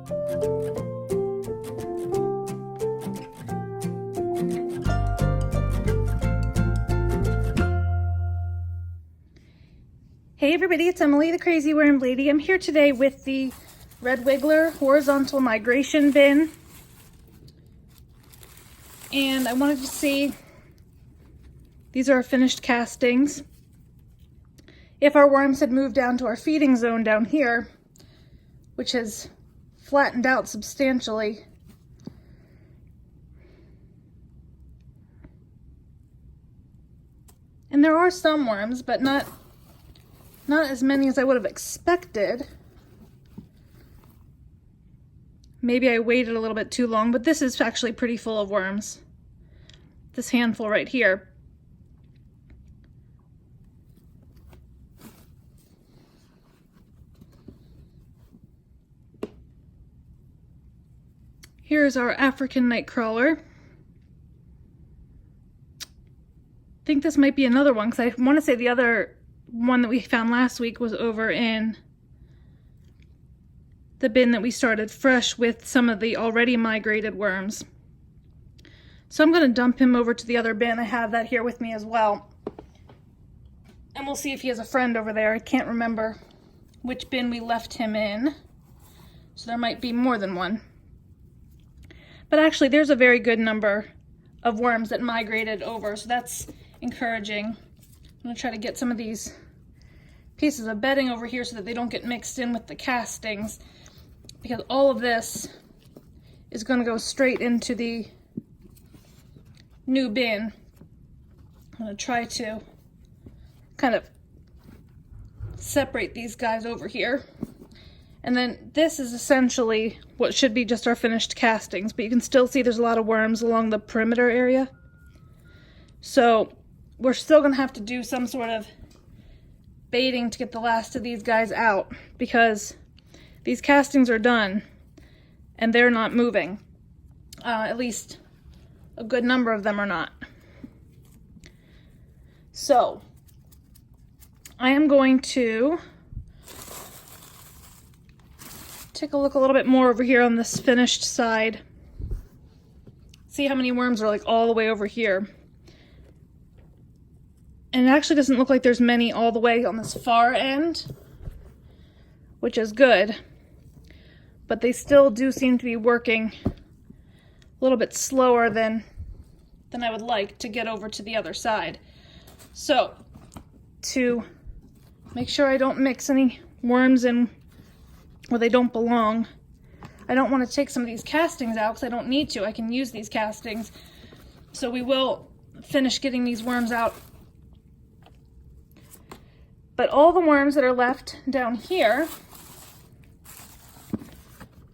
Hey everybody, it's Emily, the Crazy Worm Lady. I'm here today with the Red Wiggler Horizontal Migration Bin. And I wanted to see, these are our finished castings. If our worms had moved down to our feeding zone down here, which has flattened out substantially. And there are some worms, but not as many as I would have expected. Maybe I waited a little bit too long, but this is actually pretty full of worms. This handful right here. Here's our African nightcrawler. I think this might be another one, because I want to say the other one that we found last week was over in the bin that we started fresh with some of the already migrated worms. So I'm going to dump him over to the other bin. I have that here with me as well. And we'll see if he has a friend over there. I can't remember which bin we left him in. So there might be more than one. But actually there's a very good number of worms that migrated over, so that's encouraging. I'm going to try to get some of these pieces of bedding over here so that they don't get mixed in with the castings, because all of this is going to go straight into the new bin. I'm going to try to kind of separate these guys over here. And then this is essentially what should be just our finished castings, but you can still see there's a lot of worms along the perimeter area. So we're still going to have to do some sort of baiting to get the last of these guys out, because these castings are done and they're not moving. At least a good number of them are not. So I am going to take a look a little bit more over here on this finished side. See how many worms are like all the way over here. And it actually doesn't look like there's many all the way on this far end, which is good. But they still do seem to be working a little bit slower than I would like to get over to the other side. So, to make sure I don't mix any worms in where they don't belong, I don't want to take some of these castings out because I don't need to. I can use these castings. So we will finish getting these worms out. But all the worms that are left down here,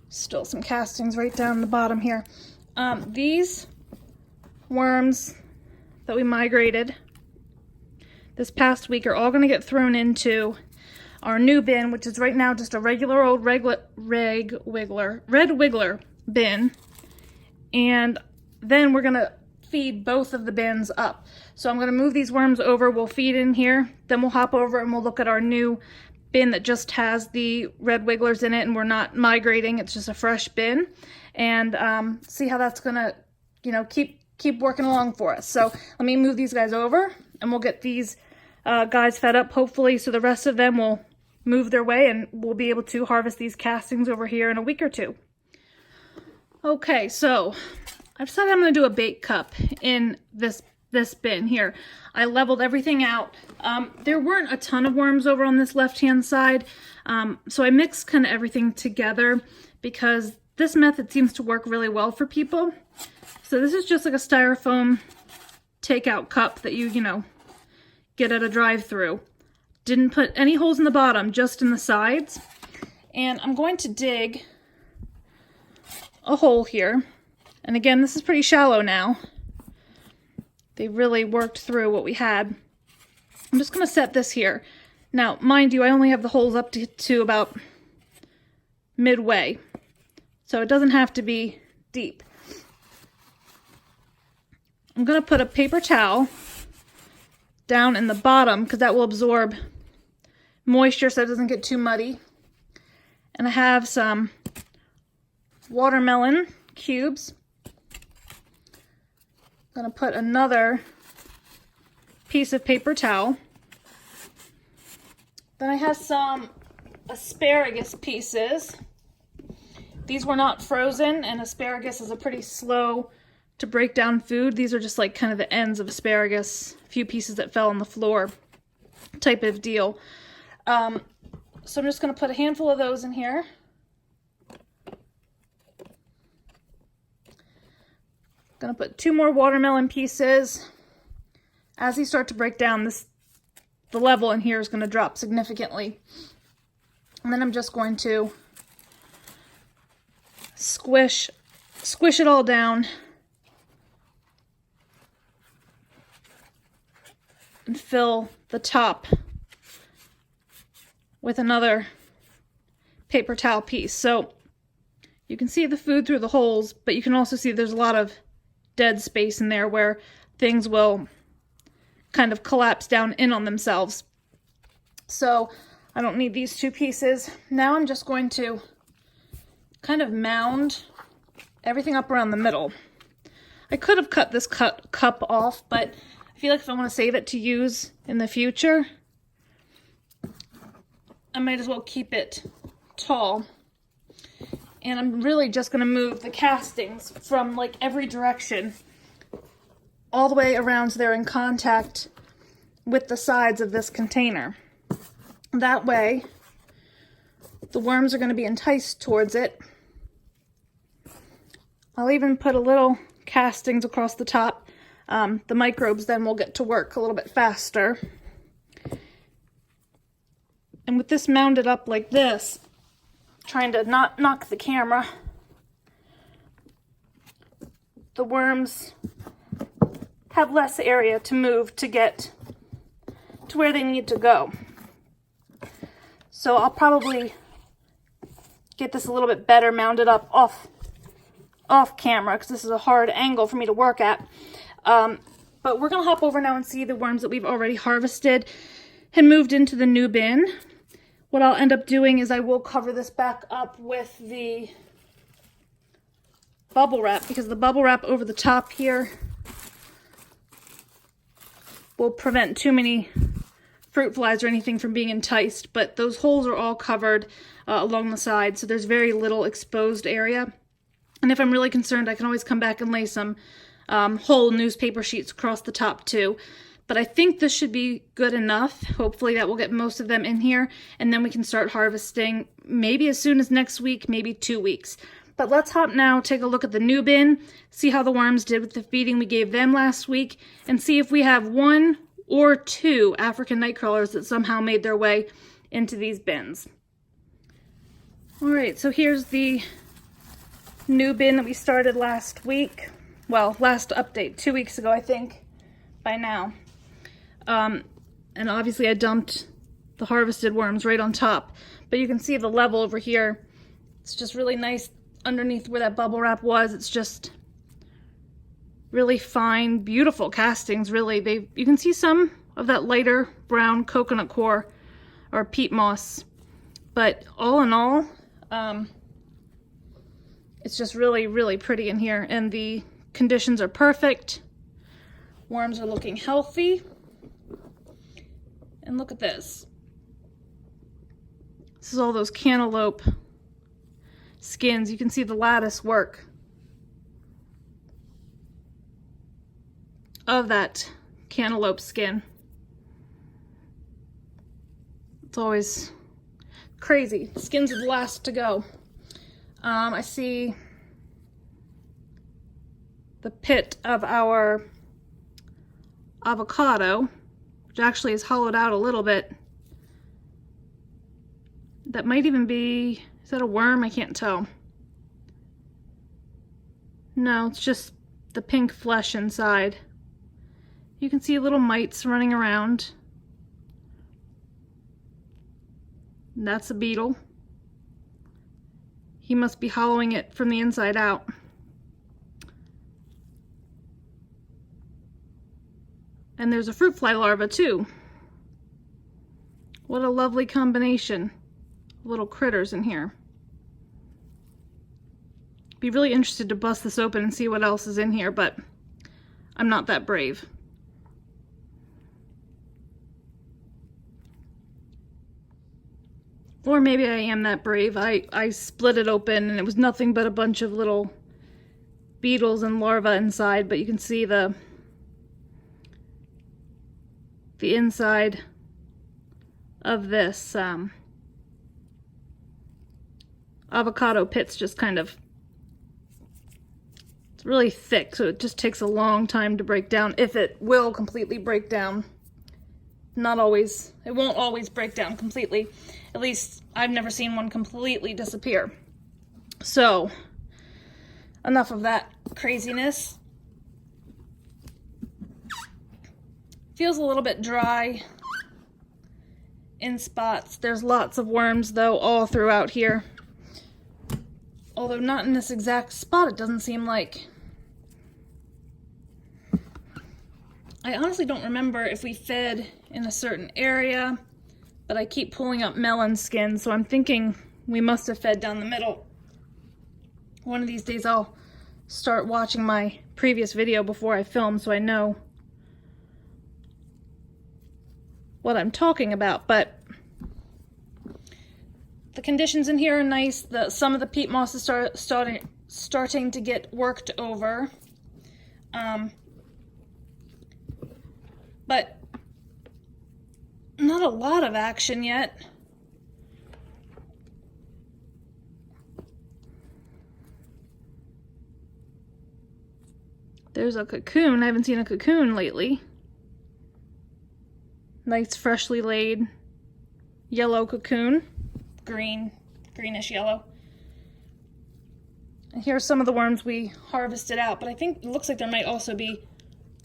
still some castings right down the bottom here. These worms that we migrated this past week are all going to get thrown into our new bin, which is right now just a regular old Red Wiggler bin. And then we're going to feed both of the bins up. So I'm going to move these worms over, we'll feed in here, then we'll hop over and we'll look at our new bin that just has the Red Wigglers in it, and we're not migrating, it's just a fresh bin, and see how that's going to, you know, keep working along for us. So let me move these guys over and we'll get these guys fed up hopefully, so the rest of them will move their way and we'll be able to harvest these castings over here in a week or two. Okay, so I've decided I'm going to do a bait cup in this bin here. I leveled everything out. There weren't a ton of worms over on this left-hand side, so I mixed kind of everything together because this method seems to work really well for people. So this is just like a styrofoam takeout cup that you know, get at a drive-through. Didn't put any holes in the bottom, just in the sides. And I'm going to dig a hole here. And again, this is pretty shallow now. They really worked through what we had. I'm just going to set this here. Now, mind you, I only have the holes up to about midway. So it doesn't have to be deep. I'm going to put a paper towel down in the bottom because that will absorb moisture so it doesn't get too muddy. And I have some watermelon cubes. I'm going to put another piece of paper towel. Then I have some asparagus pieces. These were not frozen, and asparagus is a pretty slow to break down food. These are just like kind of the ends of asparagus, a few pieces that fell on the floor type of deal. So I'm just going to put a handful of those in here. Gonna put 2 more watermelon pieces. As these start to break down, the level in here is going to drop significantly. And then I'm just going to squish it all down and fill the top with another paper towel piece. So you can see the food through the holes, but you can also see there's a lot of dead space in there where things will kind of collapse down in on themselves. So I don't need these 2 pieces. Now I'm just going to kind of mound everything up around the middle. I could have cut this cup off, but I feel like if I want to save it to use in the future, I might as well keep it tall. And I'm really just going to move the castings from like every direction all the way around so they're in contact with the sides of this container. That way, the worms are going to be enticed towards it. I'll even put a little castings across the top. The microbes then will get to work a little bit faster. And with this mounded up like this, trying to not knock the camera, the worms have less area to move to get to where they need to go. So I'll probably get this a little bit better mounded up off camera, because this is a hard angle for me to work at. But we're going to hop over now and see the worms that we've already harvested and moved into the new bin. What I'll end up doing is I will cover this back up with the bubble wrap, because the bubble wrap over the top here will prevent too many fruit flies or anything from being enticed. But those holes are all covered along the side, so there's very little exposed area. And if I'm really concerned, I can always come back and lay some whole newspaper sheets across the top too. But I think this should be good enough. Hopefully that will get most of them in here, and then we can start harvesting maybe as soon as next week, maybe 2 weeks. But let's hop now, take a look at the new bin, see how the worms did with the feeding we gave them last week, and see if we have 1 or 2 African night crawlers that somehow made their way into these bins. All right, so here's the new bin that we started last week. Well, last update, 2 weeks ago, I think, by now. And obviously I dumped the harvested worms right on top, but you can see the level over here. It's just really nice underneath where that bubble wrap was. It's just really fine, beautiful castings, really. You can see some of that lighter brown coconut coir or peat moss, but all in all, it's just really, really pretty in here, and the conditions are perfect. Worms are looking healthy. And look at this. This is all those cantaloupe skins. You can see the lattice work of that cantaloupe skin. It's always crazy. The skins are the last to go. I see the pit of our avocado, which actually is hollowed out a little bit. That might even be, is that a worm? I can't tell. No, it's just the pink flesh inside. You can see little mites running around. And that's a beetle. He must be hollowing it from the inside out. And there's a fruit fly larva too. What a lovely combination of little critters in here. Be really interested to bust this open and see what else is in here, but I'm not that brave. Or maybe I am that brave. I split it open and it was nothing but a bunch of little beetles and larvae inside, but you can see the inside of this avocado pit's just kind of, it's really thick, so it just takes a long time to break down, if it will completely break down. Not always, it won't always break down completely. At least I've never seen one completely disappear. So, enough of that craziness. Feels a little bit dry in spots. There's lots of worms though all throughout here. Although not in this exact spot, it doesn't seem like. I honestly don't remember if we fed in a certain area, but I keep pulling up melon skin, so I'm thinking we must have fed down the middle. One of these days I'll start watching my previous video before I film so I know what I'm talking about, but the conditions in here are nice. Some of the peat moss is starting to get worked over, but not a lot of action yet. There's a cocoon. I haven't seen a cocoon lately. Nice freshly laid yellow cocoon. Greenish yellow. And here's some of the worms we harvested out, but I think it looks like there might also be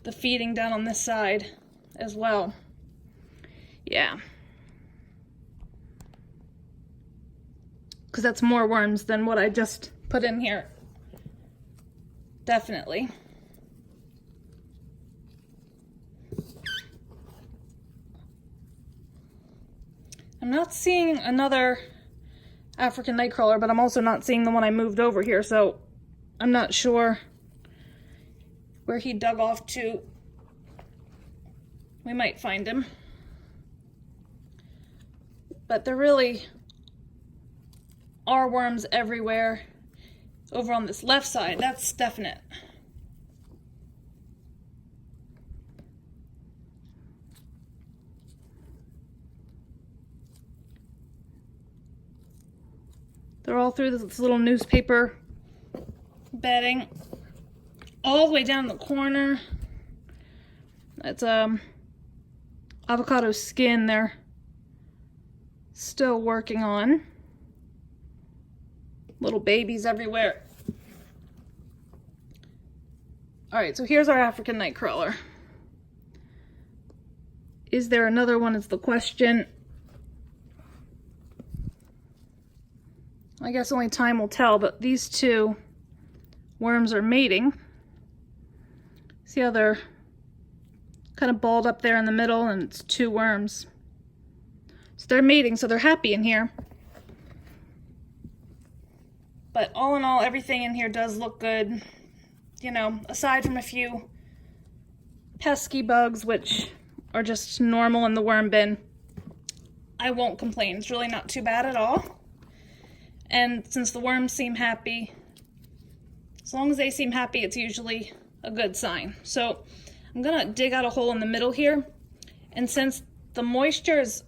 the feeding down on this side as well. Yeah. Because that's more worms than what I just put in here. Definitely. I'm not seeing another African nightcrawler, but I'm also not seeing the one I moved over here, so I'm not sure where he dug off to. We might find him. But there really are worms everywhere. Over on this left side, that's definite. They're all through this little newspaper bedding. All the way down the corner. That's avocado skin they're still working on. Little babies everywhere. Alright, so here's our African nightcrawler. Is there another one is the question. I guess only time will tell, but these two worms are mating. See how they're kind of balled up there in the middle, and it's two worms. So they're mating, so they're happy in here. But all in all, everything in here does look good. You know, aside from a few pesky bugs, which are just normal in the worm bin, I won't complain. It's really not too bad at all. And since the worms seem happy, as long as they seem happy, it's usually a good sign. So I'm gonna dig out a hole in the middle here. And since the moisture is,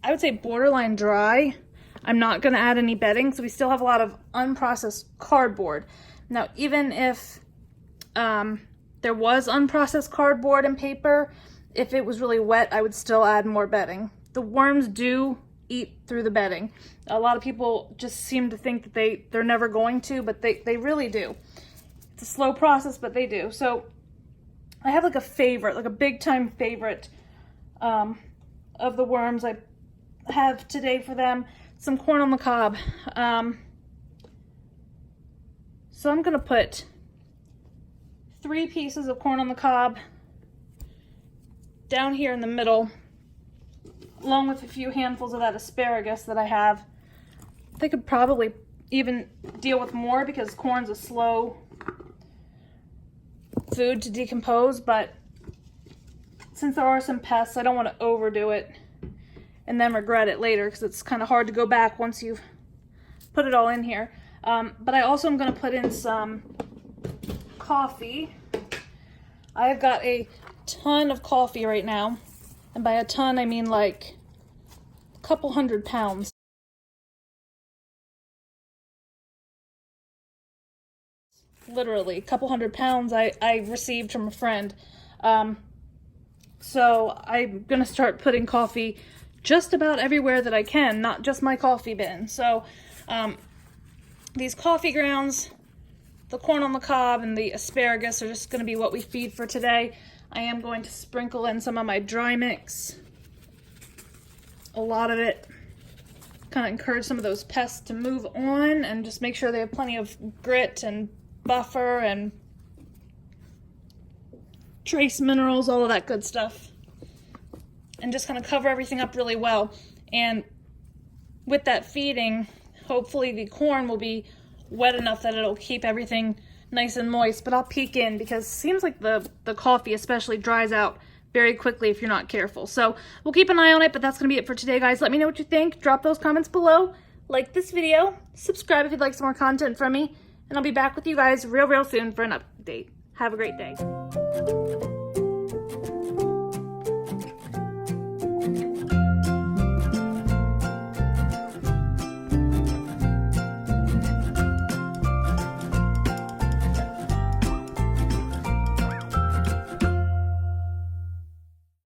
I would say, borderline dry, I'm not gonna add any bedding. So we still have a lot of unprocessed cardboard. Now, even if there was unprocessed cardboard and paper, if it was really wet, I would still add more bedding. The worms do eat through the bedding. A lot of people just seem to think that they're never going to, but they really do. It's a slow process, but they do. So I have like a favorite, like a big time favorite of the worms I have today for them. Some corn on the cob. So I'm gonna put 3 pieces of corn on the cob down here in the middle, along with a few handfuls of that asparagus that I have. They could probably even deal with more because corn's a slow food to decompose, but since there are some pests, I don't want to overdo it and then regret it later because it's kind of hard to go back once you've put it all in here. But I also am going to put in some coffee. I have got a ton of coffee right now, and by a ton I mean like a couple 100 pounds. Literally a couple 100 pounds I received from a friend. So I'm gonna start putting coffee just about everywhere that I can, not just my coffee bin. So these coffee grounds, the corn on the cob, and the asparagus are just gonna be what we feed for today. I am going to sprinkle in some of my dry mix, a lot of it, kind of encourage some of those pests to move on and just make sure they have plenty of grit and buffer and trace minerals, all of that good stuff, and just kind of cover everything up really well. And with that feeding, hopefully the corn will be wet enough that it'll keep everything nice and moist. But I'll peek in because it seems like the coffee especially dries out very quickly if you're not careful. So we'll keep an eye on it, but that's gonna be it for today, guys. Let me know what you think. Drop those comments below, like this video, subscribe if you'd like some more content from me, and I'll be back with you guys real soon for an update. Have a great day.